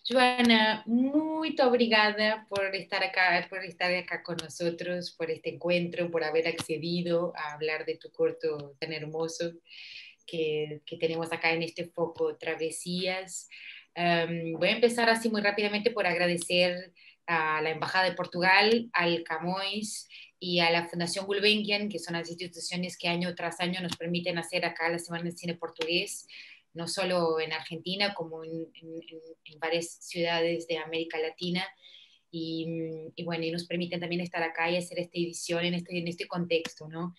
Joana, muito obrigada por estar acá con nosotros, por este encuentro, por haber accedido a hablar de tu corto tan hermoso que tenemos acá en este foco Travesías. Voy a empezar así muy rápidamente por agradecer a la Embajada de Portugal, al Camões y a la Fundación Gulbenkian, que son las instituciones que año tras año nos permiten hacer acá la Semana de Cine Portugués, no solo en Argentina, como en varias ciudades de América Latina. Y bueno, y nos permiten también estar acá y hacer esta edición en este contexto, ¿no?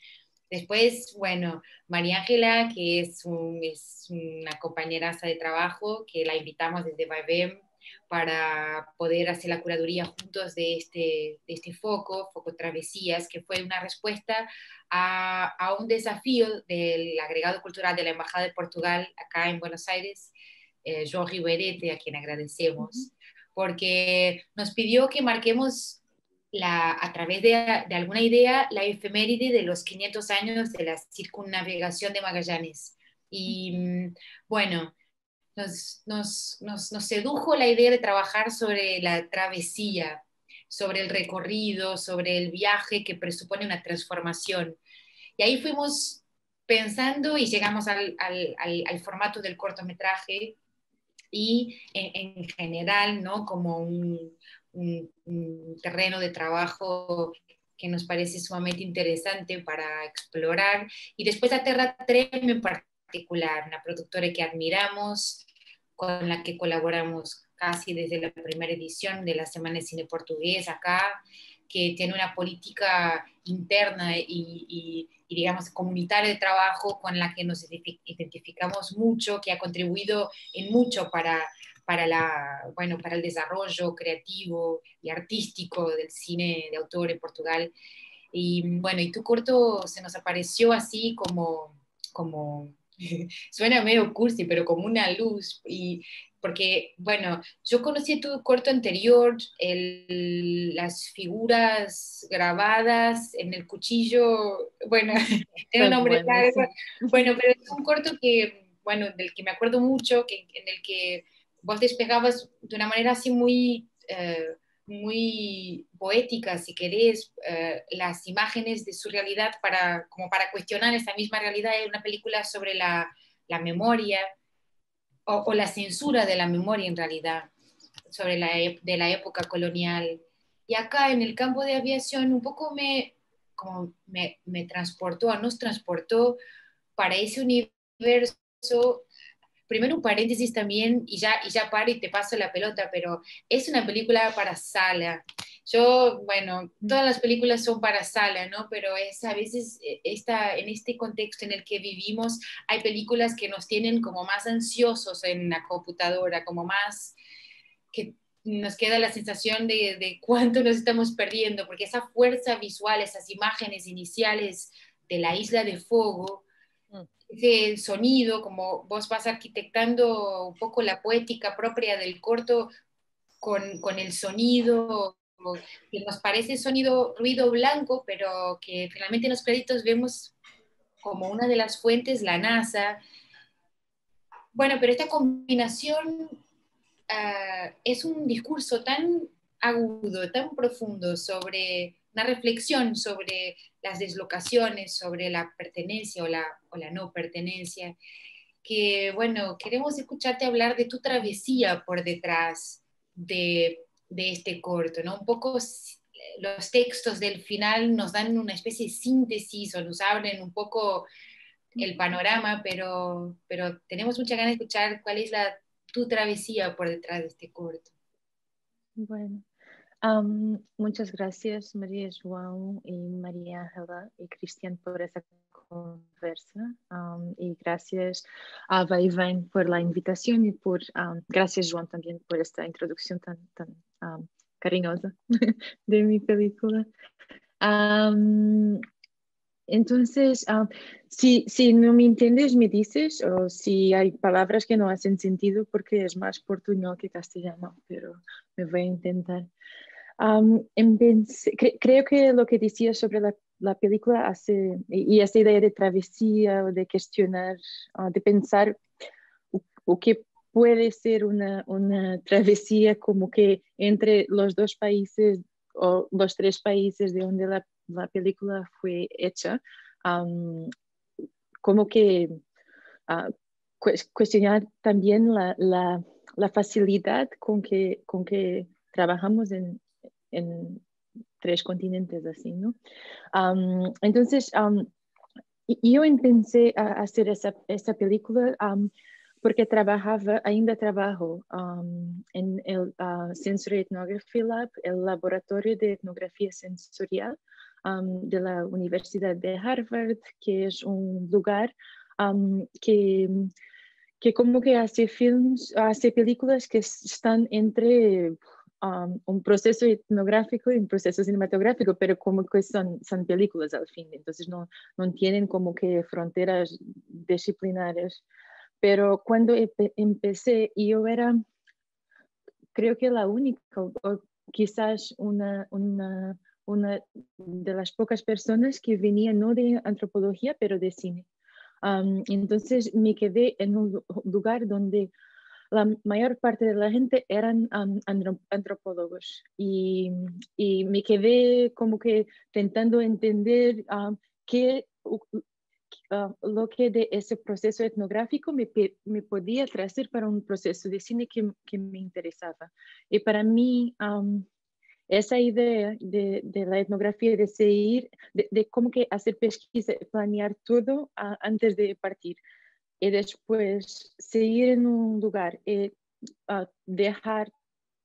Después, bueno, María Ángela, que es una compañeraza de trabajo, que la invitamos desde Vivem para poder hacer la curaduría juntos de este foco Travesías, que fue una respuesta a un desafío del agregado cultural de la Embajada de Portugal acá en Buenos Aires, João Riverete, a quien Ujú. agradecemos, porque nos pidió que marquemos a través de alguna idea la efeméride de los 500 años de la circunnavegación de Magallanes. Y bueno, nos sedujo la idea de trabajar sobre la travesía, sobre el recorrido, sobre el viaje que presupone una transformación. Y ahí fuimos pensando y llegamos al formato del cortometraje y en general, ¿no? Como un terreno de trabajo que nos parece sumamente interesante para explorar. Y después a Terra Trem en particular, una productora que admiramos, con la que colaboramos casi desde la primera edición de la Semana de Cine Portugués acá, que tiene una política interna y digamos, comunitaria de trabajo con la que nos identificamos mucho, que ha contribuido en mucho bueno, para el desarrollo creativo y artístico del cine de autor en Portugal. Y bueno, y tu corto se nos apareció así como suena medio cursi, pero como una luz. Y porque, bueno, yo conocí tu corto anterior, las figuras grabadas en el cuchillo, bueno, tiene Fue un nombre bueno, largo, sí. bueno, pero es un corto que, bueno, del que me acuerdo mucho, en el que vos despegabas de una manera así muy poética, si querés, las imágenes de su realidad como para cuestionar esa misma realidad. Es una película sobre la memoria o la censura de la memoria en realidad, sobre de la época colonial. Y acá en el campo de aviación un poco me transportó, nos transportó para ese universo. Primero un paréntesis también, y ya paro y te paso la pelota, pero es una película para sala. Yo, bueno, todas las películas son para sala, ¿no? Pero es a veces en este contexto en el que vivimos, hay películas que nos tienen como más ansiosos en la computadora, como más que nos queda la sensación de cuánto nos estamos perdiendo, porque esa fuerza visual, esas imágenes iniciales de la isla de fuego, Mm. ese sonido, como vos vas arquitectando un poco la poética propia del corto con el sonido, que nos parece sonido ruido blanco, pero que finalmente en los créditos vemos como una de las fuentes la NASA. Bueno, pero esta combinación es un discurso tan agudo, tan profundo sobre una reflexión sobre las deslocaciones, sobre la pertenencia o la no pertenencia, que bueno, queremos escucharte hablar de tu travesía por detrás de este corto, ¿no? Un poco los textos del final nos dan una especie de síntesis o nos abren un poco el panorama, pero tenemos mucha ganas de escuchar cuál es tu travesía por detrás de este corto. Bueno, muchas gracias María João y María Ángela y Cristian por esta conversa. Y gracias a Vaivén por la invitación y gracias João también por esta introducción tan cariñosa de mi película. Entonces, si no me entiendes, me dices, o si hay palabras que no hacen sentido porque es más portuñol que castellano, pero me voy a intentar. Creo que lo que decías sobre la película y esa idea de travesía, de cuestionar, de pensar o que puede ser una travesía como que entre los dos países o los tres países de donde la película fue hecha, como que uh, cuestionar también la facilidad con que trabajamos en tres continentes así, ¿no? Entonces, yo empecé a hacer esa película porque ainda trabajo en el Sensory Ethnography Lab, el laboratorio de etnografía sensorial de la Universidad de Harvard, que es un lugar que como que hace películas que están entre un proceso etnográfico y un proceso cinematográfico, pero como que son películas al fin, entonces no tienen como que fronteras disciplinares. Pero cuando empecé, yo era, creo que la única, o quizás una de las pocas personas que venía no de antropología, pero de cine. Entonces me quedé en un lugar donde la mayor parte de la gente eran antropólogos y me quedé como que intentando entender qué, lo que de ese proceso etnográfico me podía traer para un proceso de cine que me interesaba. Y para mí, esa idea de la etnografía, de seguir, de cómo que hacer pesquisa, planear todo antes de partir y después seguir en un lugar y dejar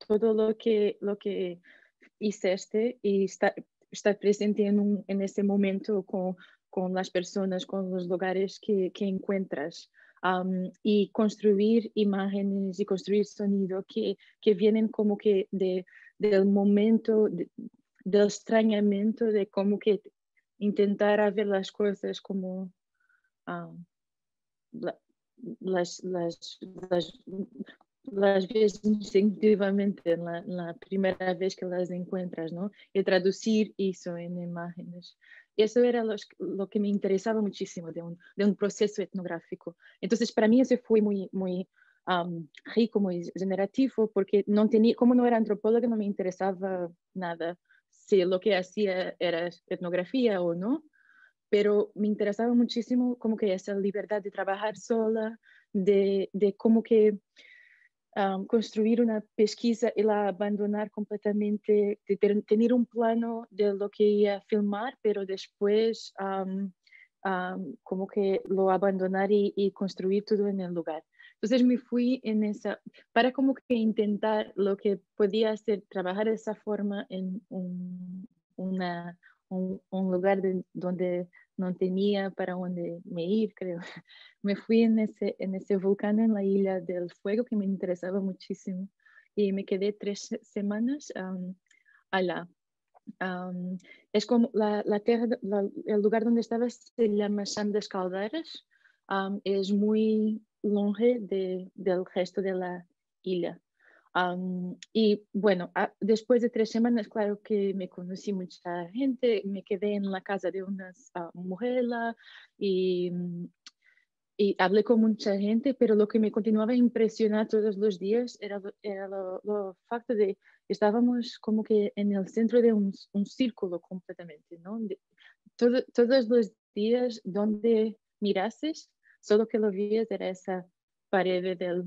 todo lo que hiciste y estar presente en ese momento con las personas, con los lugares que encuentras. Y construir imágenes y construir sonido que vienen como que del momento, del extrañamiento, de como que intentar ver las cosas como la- las, las ves instintivamente la primera vez que las encuentras, ¿no? Y traducir eso en imágenes. Eso era lo que me interesaba muchísimo de un proceso etnográfico. Entonces, para mí eso fue muy rico, muy generativo, porque no tenía, como no era antropóloga, no me interesaba nada si lo que hacía era etnografía o no, pero me interesaba muchísimo como que esa libertad de trabajar sola, de como que construir una pesquisa y la abandonar completamente, de tener un plano de lo que iba a filmar, pero después como que lo abandonar y construir todo en el lugar. Entonces me fui en esa, para como que intentar lo que podía hacer, trabajar de esa forma en un lugar donde no tenía para dónde me ir, creo. Me fui en ese volcán en la Isla del Fuego que me interesaba muchísimo y me quedé 3 semanas allá. Es como la tierra, el lugar donde estaba se llama San das Caldeiras, es muy longe del resto de la isla. Y bueno, después de 3 semanas, claro que me conocí mucha gente, me quedé en la casa de unas mujeres y, y hablé con mucha gente, pero lo que me continuaba a impresionar todos los días era lo facto de que estábamos como que en el centro de un círculo completamente, ¿no? Todos los días donde mirases, solo que lo vías era esa pared del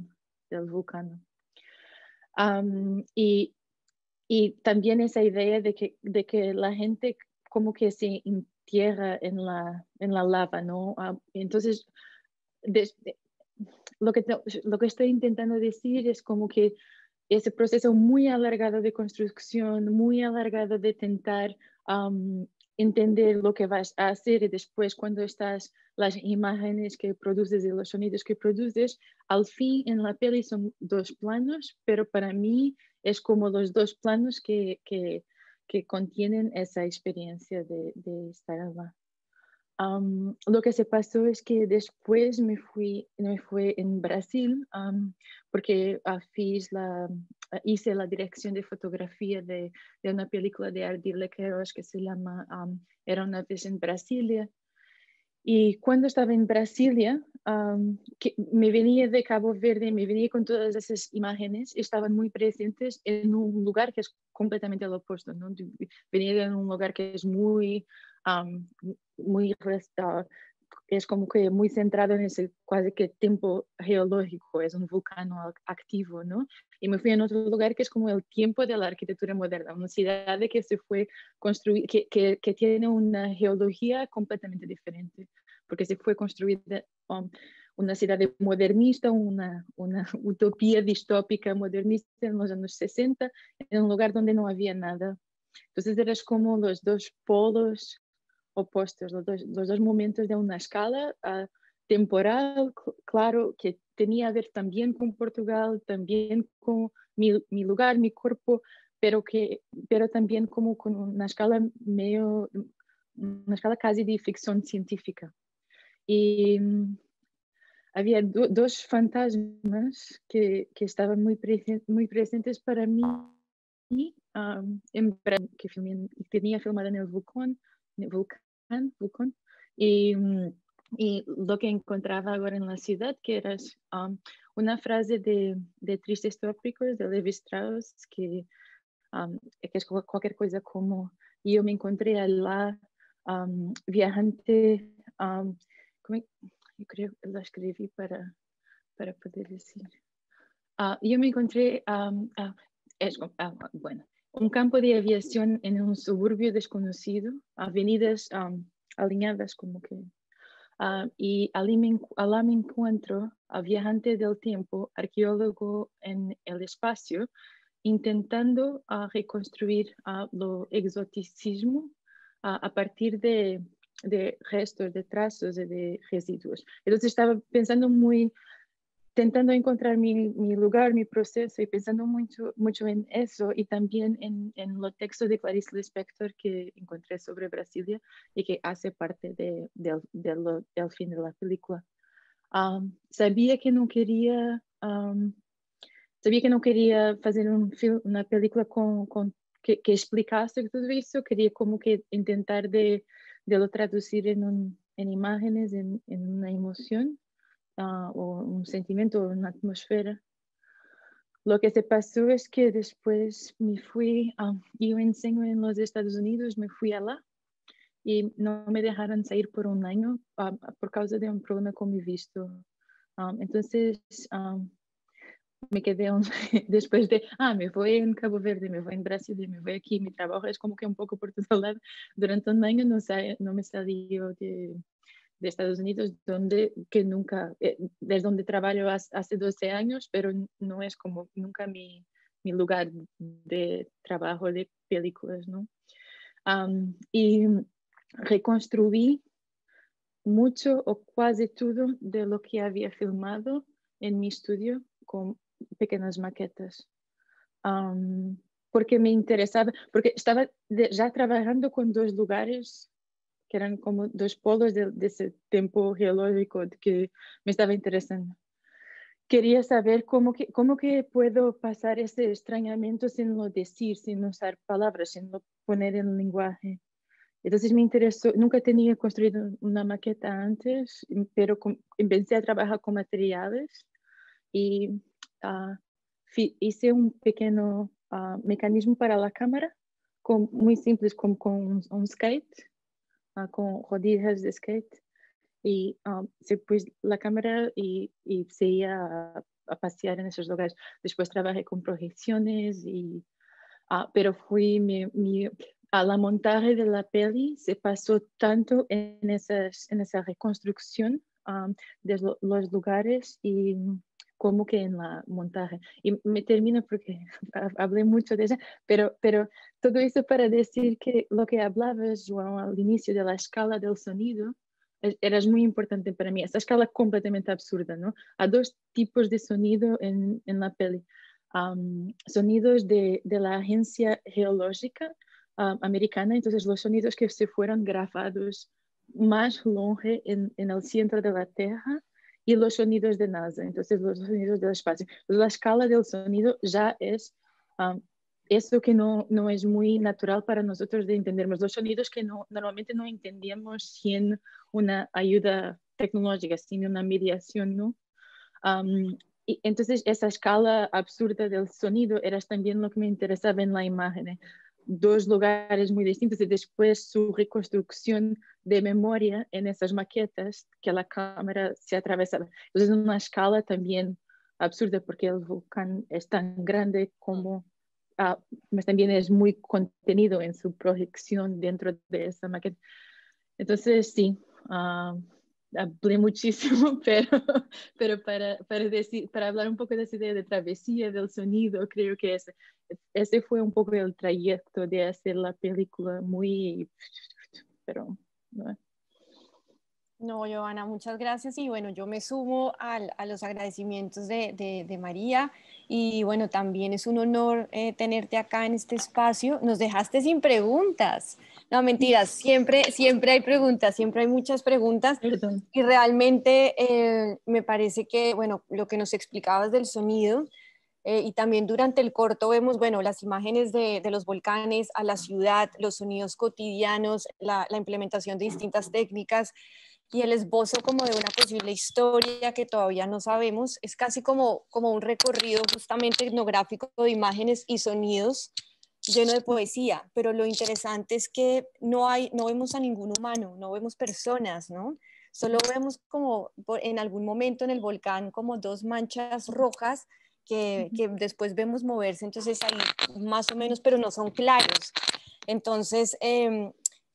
volcán. Y también esa idea de que la gente como que se entierra en la lava, ¿no? Entonces, desde, lo que estoy intentando decir es como que ese proceso muy alargado de construcción, muy alargado de intentar entender lo que vas a hacer y después cuando estás, las imágenes que produces y los sonidos que produces, al fin en la peli son 2 planos, pero para mí es como los 2 planos que contienen esa experiencia de estar allá. Lo que se pasó es que después me fui en Brasil porque hice la dirección de fotografía de una película de Ardila Queiroz que se llama Era una vez en Brasilia. Y cuando estaba en Brasilia, que me venía de Cabo Verde, me venía con todas esas imágenes, estaban muy presentes en un lugar que es completamente lo opuesto, ¿no? Venía de un lugar que es muy, muy es como que muy centrado en ese casi que tiempo geológico, es un vulcano activo, ¿no? Y me fui a otro lugar que es como el tiempo de la arquitectura moderna, una ciudad que se fue construir, que tiene una geología completamente diferente, porque se fue construida una ciudad modernista, una utopía distópica modernista en los años 60, en un lugar donde no había nada. Entonces eras como los dos polos opuestos, los dos momentos de una escala temporal, claro, que tenía que ver también con Portugal, también con mi lugar, mi cuerpo, pero también como con una escala una escala casi de ficción científica. Y había dos fantasmas que estaban muy presentes para mí, que tenía filmado en el volcán, y, y lo que encontraba ahora en la ciudad, que era una frase de Tristes Tópicos de Levi Strauss, que es cualquier cosa como yo me encontré allá viajante, yo creo que la escribí para poder decir. Yo me encontré, bueno, un campo de aviación en un suburbio desconocido, avenidas alineadas como que, y allá me encuentro a viajante del tiempo, arqueólogo en el espacio, intentando reconstruir lo exoticismo a partir de restos, de trazos y de residuos. Entonces estaba pensando intentando encontrar mi lugar, mi proceso y pensando mucho en eso y también en los textos de Clarice Lispector que encontré sobre Brasilia y que hace parte del fin de la película. Sabía que no quería hacer una película que explicase todo eso, quería como que intentar de lo traducir en imágenes, en una emoción o un sentimiento, una atmósfera. Lo que se pasó es que después me fui, yo enseño en los Estados Unidos, me fui allá y no me dejaron salir por un año por causa de un problema con mi visto. Entonces, me quedé después de, me voy en Cabo Verde, me voy en Brasil, me voy aquí, mi trabajo es como que un poco por todo lado. Durante un año no me salió de Estados Unidos, que nunca, desde donde trabajo hace 12 años, pero no es como nunca mi lugar de trabajo de películas, ¿no? Y reconstruí mucho o casi todo de lo que había filmado en mi estudio con pequeñas maquetas. Porque me interesaba, porque estaba ya trabajando con dos lugares que eran como dos polos de ese tiempo geológico que me estaba interesando. Quería saber cómo que puedo pasar ese extrañamiento sin lo decir, sin usar palabras, sin lo poner en lenguaje. Entonces me interesó, nunca tenía construido una maqueta antes, pero empecé a trabajar con materiales y hice un pequeño mecanismo para la cámara, muy simples, con un skate, con rodillas de skate. Y se puso la cámara y se iba a pasear en esos lugares. Después trabajé con proyecciones, pero a la montaje de la peli se pasó tanto en esa reconstrucción de los lugares y como que en la montaje. Y me termino porque hablé mucho de eso, pero todo eso para decir que lo que hablabas, João, al inicio de la escala del sonido, era muy importante para mí. Esa escala completamente absurda, ¿no? Hay dos tipos de sonido en la peli. Sonidos de la agencia geológica americana, entonces los sonidos que se fueron grabados más longe en el centro de la Tierra y los sonidos de NASA, entonces los sonidos del espacio. Entonces, la escala del sonido ya es eso que no es muy natural para nosotros de entendernos, los sonidos que normalmente no entendíamos sin una ayuda tecnológica, sin una mediación, ¿no? Y entonces esa escala absurda del sonido era también lo que me interesaba en la imagen. Dos lugares muy distintos y después su reconstrucción de memoria en esas maquetas que la cámara se atravesaba. Entonces una escala también absurda porque el volcán es tan grande como, mas también es muy contenido en su proyección dentro de esa maqueta. Entonces sí, hablé muchísimo, pero para hablar un poco de esa idea de travesía del sonido, creo que ese fue un poco el trayecto de hacer la película muy, pero no. No, Giovanna, muchas gracias. Y bueno, yo me sumo a los agradecimientos de María. Y bueno, también es un honor tenerte acá en este espacio. Nos dejaste sin preguntas. No, mentiras, siempre hay preguntas, siempre hay muchas preguntas. Perdón. Y realmente me parece que, bueno, lo que nos explicabas del sonido, y también durante el corto vemos, bueno, las imágenes de los volcanes, a la ciudad, los sonidos cotidianos, la implementación de distintas técnicas y el esbozo como de una posible historia que todavía no sabemos. Es casi como un recorrido justamente etnográfico de imágenes y sonidos lleno de poesía, pero lo interesante es que no vemos a ningún humano, no vemos personas, ¿no? Solo vemos como en algún momento en el volcán como dos manchas rojas que después vemos moverse, entonces ahí más o menos, pero no son claros. Entonces,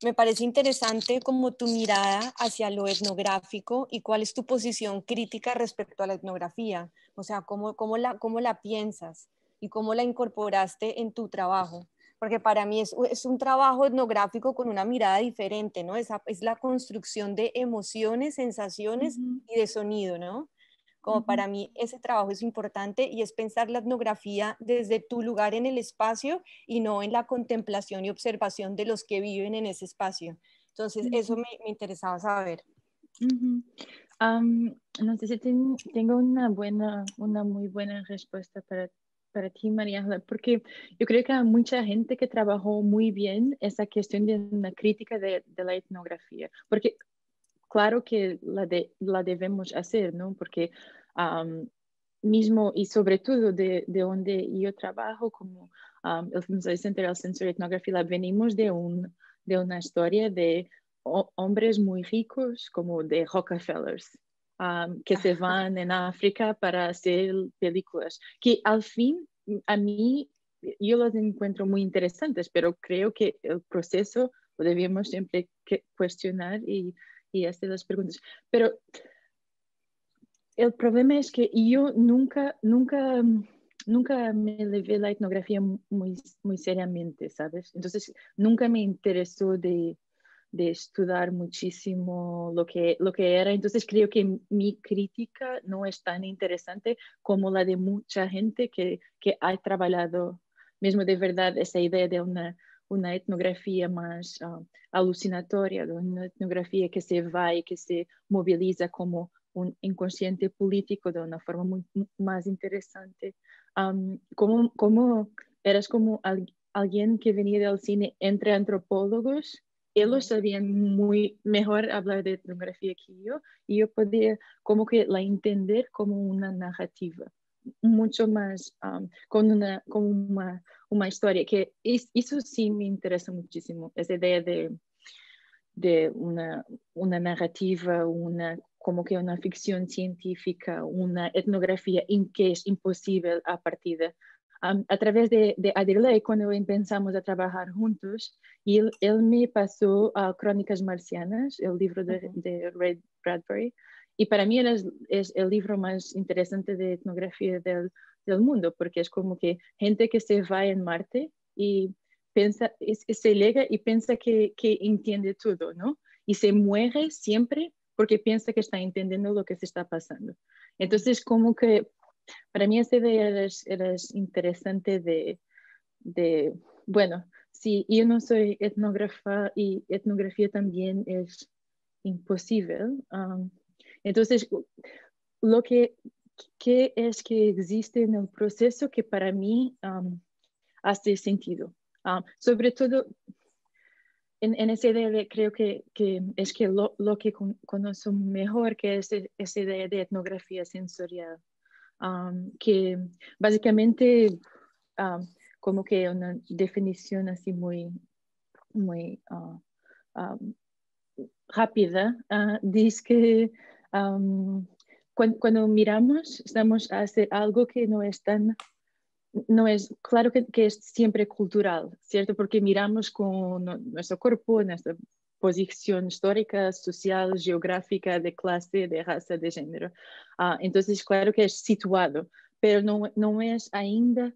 me parece interesante como tu mirada hacia lo etnográfico y cuál es tu posición crítica respecto a la etnografía, o sea, cómo la piensas y cómo la incorporaste en tu trabajo. Porque para mí es un trabajo etnográfico con una mirada diferente, ¿no? Es la construcción de emociones, sensaciones y de sonido, ¿no? Como para mí ese trabajo es importante y es pensar la etnografía desde tu lugar en el espacio y no en la contemplación y observación de los que viven en ese espacio. Entonces, eso me interesaba saber. No sé si tengo una muy buena respuesta para ti, María, porque yo creo que hay mucha gente que trabajó muy bien esa cuestión de una crítica de la etnografía, porque claro que la debemos hacer, ¿no? Porque mismo y sobre todo de donde yo trabajo como el Film Center, Sensory Ethnography Lab, venimos de una historia de hombres muy ricos como de Rockefellers que se van en África para hacer películas, que al fin a mí yo los encuentro muy interesantes, pero creo que el proceso lo debemos siempre cuestionar y hacer las preguntas. Pero el problema es que yo nunca me levé la etnografía muy seriamente, ¿sabes? Entonces, nunca me interesó de estudiar muchísimo lo que era. Entonces, creo que mi crítica no es tan interesante como la de mucha gente que ha trabajado mismo de verdad esa idea de una etnografía más alucinatoria, de una etnografía que se va y que se moviliza como un inconsciente político de una forma más interesante. ¿Cómo eras como alguien que venía del cine entre antropólogos? Ellos sabían muy mejor hablar de etnografía que yo y yo podía como que la entender como una narrativa mucho más con una historia que eso sí me interesa muchísimo, esa idea de una narrativa, como que una ficción científica, una etnografía que es imposible a partir de a través de Adirley, cuando empezamos a trabajar juntos, y él me pasó a Crónicas Marcianas, el libro de Ray Bradbury, y para mí es el libro más interesante de etnografía del mundo, porque es como que gente que se va en Marte y se llega y piensa que entiende todo, ¿no? Y se muere siempre porque piensa que está entendiendo lo que se está pasando. Entonces, como que para mí esa idea era interesante bueno, si yo no soy etnógrafa y etnografía también es imposible, entonces lo que es que existe en el proceso que para mí hace sentido. Sobre todo en esa idea creo que es que lo que conozco mejor que es esa idea de etnografía sensorial, que básicamente como que una definición así muy rápida, dice que cuando miramos estamos a hacer algo que no es claro que es siempre cultural, ¿cierto? Porque miramos con nuestro cuerpo, nuestra posición histórica, social, geográfica, de clase, de raza, de género. Entonces, claro que es situado, pero no es ainda,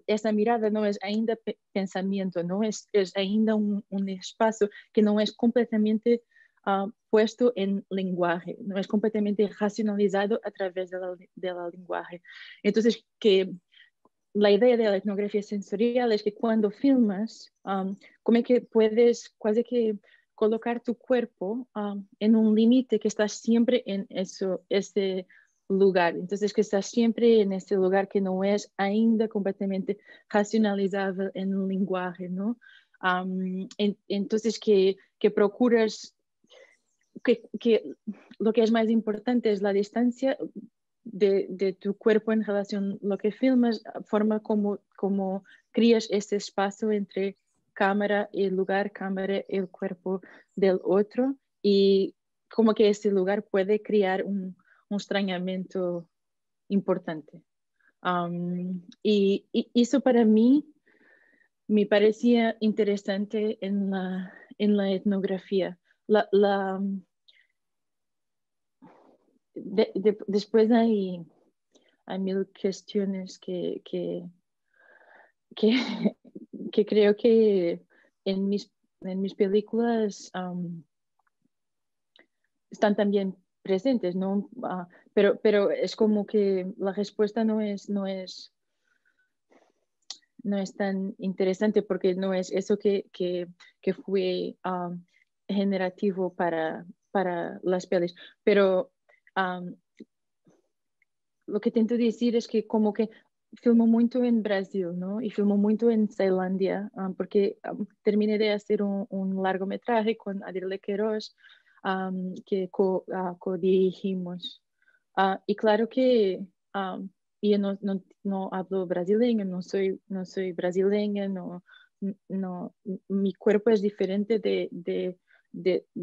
esa mirada no es ainda pensamiento, no es ainda un espacio que no es completamente puesto en lenguaje, no es completamente racionalizado a través de la lenguaje. Entonces, que la idea de la etnografía sensorial es que cuando filmas, como es que puedes casi que colocar tu cuerpo en un límite que estás siempre en ese lugar. Entonces, que estás siempre en ese lugar que no es ainda completamente racionalizado en el lenguaje, ¿no? Entonces, que procuras que lo que es más importante es la distancia de tu cuerpo en relación a lo que filmas, forma como creas ese espacio entre cámara y el lugar, cámara y el cuerpo del otro, y como que ese lugar puede crear un extrañamiento importante. Y eso para mí me parecía interesante en la etnografía. Después hay mil cuestiones que creo que en mis películas están también presentes, ¿no? Pero es como que la respuesta no es tan interesante porque no es eso que fue generativo para las pelis. Pero lo que intento decir es que como que filmo mucho en Brasil, ¿no? Y filmo mucho en Tailandia, porque terminé de hacer un largometraje con Adriele Queiroz, que co-dirigimos. Y claro que yo no hablo brasileño, no soy brasileña, mi cuerpo es diferente de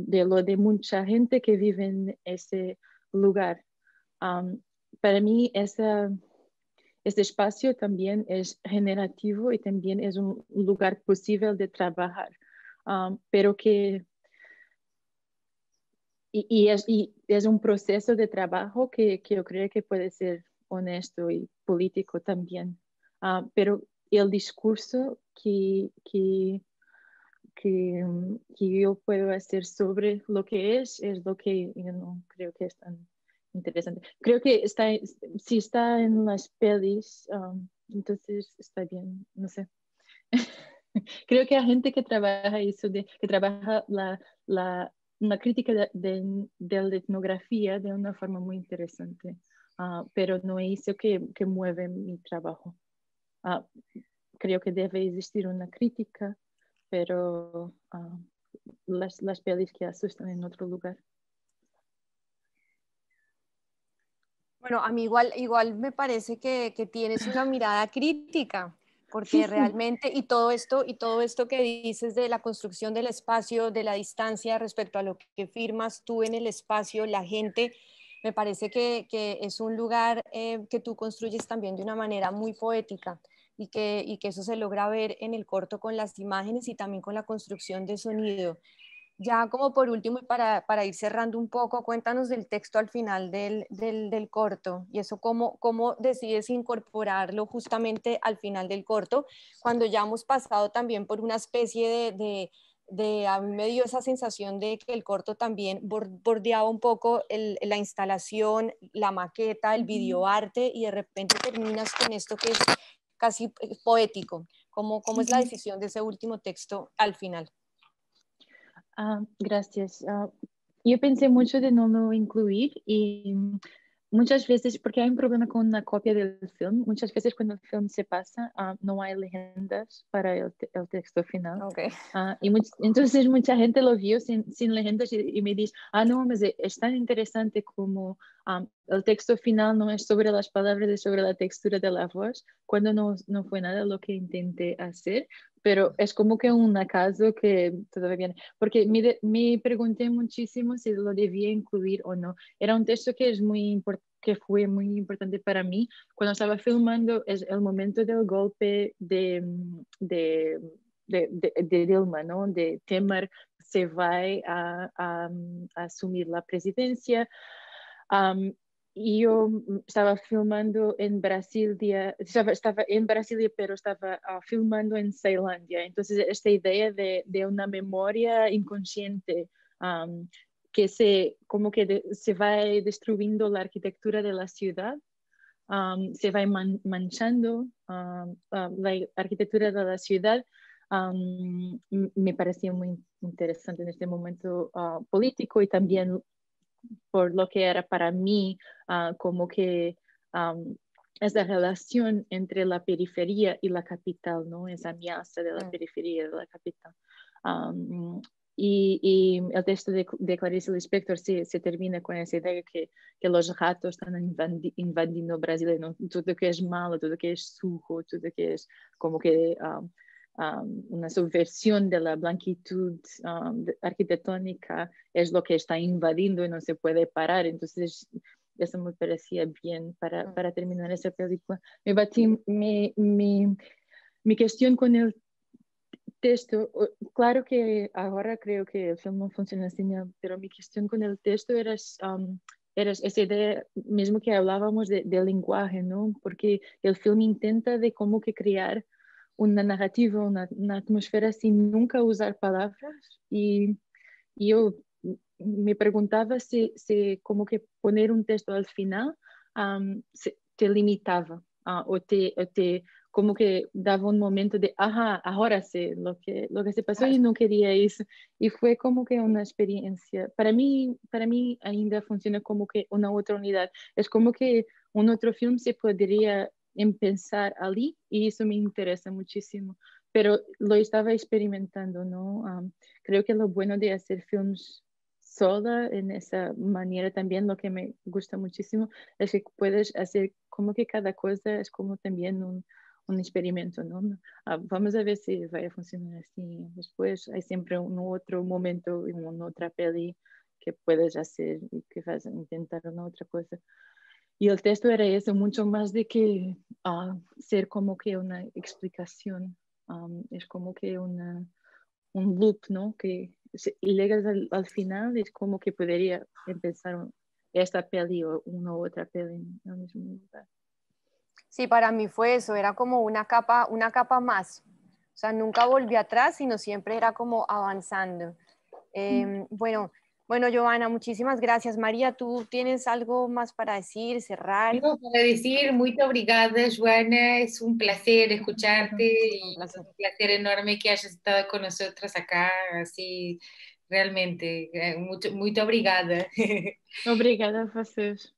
lo de mucha gente que vive en ese lugar. Para mí, este espacio también es generativo y también es un lugar posible de trabajar, pero que es un proceso de trabajo que yo creo que puede ser honesto y político también. Pero el discurso que yo puedo hacer sobre lo que es lo que yo no creo que es tan interesante. Creo que si está en las pelis, entonces está bien, no sé. Creo que hay gente que trabaja eso, que trabaja una crítica de la etnografía de una forma muy interesante, pero no es eso que mueve mi trabajo. Creo que debe existir una crítica, pero las pelis que asustan en otro lugar. Bueno, a mí igual me parece que tienes una mirada crítica, porque realmente, y todo esto que dices de la construcción del espacio, de la distancia respecto a lo que firmas tú en el espacio, la gente, me parece que es un lugar que tú construyes también de una manera muy poética y que eso se logra ver en el corto con las imágenes y también con la construcción de sonido. Ya como por último y para ir cerrando un poco, cuéntanos del texto al final del corto y eso cómo decides incorporarlo justamente al final del corto, cuando ya hemos pasado también por una especie a mí me dio esa sensación de que el corto también bordeaba un poco la instalación, la maqueta, el videoarte y de repente terminas con esto que es casi poético. ¿Cómo es la decisión de ese último texto al final? Gracias. Yo pensé mucho de no lo incluir y muchas veces, porque hay un problema con una copia del film, muchas veces cuando el film se pasa, no hay legendas para el texto final. Okay. Entonces mucha gente lo vio sin legendas y me dice, no, es tan interesante como el texto final no es sobre las palabras, es sobre la textura de la voz, cuando no fue nada lo que intenté hacer. Pero es como que un acaso que todavía viene, porque me pregunté muchísimo si lo debía incluir o no. Era un texto que que fue muy importante para mí. Cuando estaba filmando, es el momento del golpe de Dilma, ¿no? De Temer se va a asumir la presidencia. Y yo estaba filmando en Brasilia, estaba en Brasilia, pero estaba filmando en Ceilândia. Entonces, esta idea de una memoria inconsciente que como que se va destruyendo la arquitectura de la ciudad, se va manchando la arquitectura de la ciudad. Me parecía muy interesante en este momento político y también por lo que era para mí como que esa relación entre la periferia y la capital, ¿no? Esa amenaza de la periferia y de la capital. Y el texto de Clarice Lispector se termina con esa idea que los ratos están invadiendo Brasil, ¿no? Todo que es malo, todo que es sujo, todo que es como que una subversión de la blanquitud arquitectónica es lo que está invadiendo y no se puede parar. Entonces, eso me parecía bien para terminar esa película. Mi cuestión con el texto, claro que ahora creo que el film no funciona así, pero mi cuestión con el texto era esa idea mismo que hablábamos del lenguaje, ¿no? Porque el film intenta de cómo que crear una narrativa, una atmósfera sin nunca usar palabras y yo me preguntaba si como que poner un texto al final te limitaba o te como que daba un momento de, ahora sé lo que se pasó y no quería eso. Y fue como que una experiencia. Para mí ainda funciona como que una otra unidad. Es como que un otro film se podría empezar allí y eso me interesa muchísimo. Pero lo estaba experimentando, ¿no? Creo que lo bueno de hacer films sola en esa manera también, lo que me gusta muchísimo es que puedes hacer como que cada cosa es como también un experimento, ¿no? Vamos a ver si va a funcionar así. Después hay siempre un otro momento en una otra peli que puedes hacer y que vas a intentar una otra cosa. Y el texto era eso, mucho más de que ser como que una explicación. Es como que un loop, ¿no? Que y llegas al final, es como que podría empezar esta peli o una u otra peli en el mismo lugar. Sí, para mí fue eso, era como una capa más. O sea, nunca volví atrás, sino siempre era como avanzando. Bueno, Giovanna, muchísimas gracias. María, ¿tú tienes algo más para decir, cerrar? Tengo para decir, muy obrigada, Joana. Es un placer escucharte y es un placer enorme que hayas estado con nosotros acá, así realmente. Muy obrigada. Obrigada a vocês.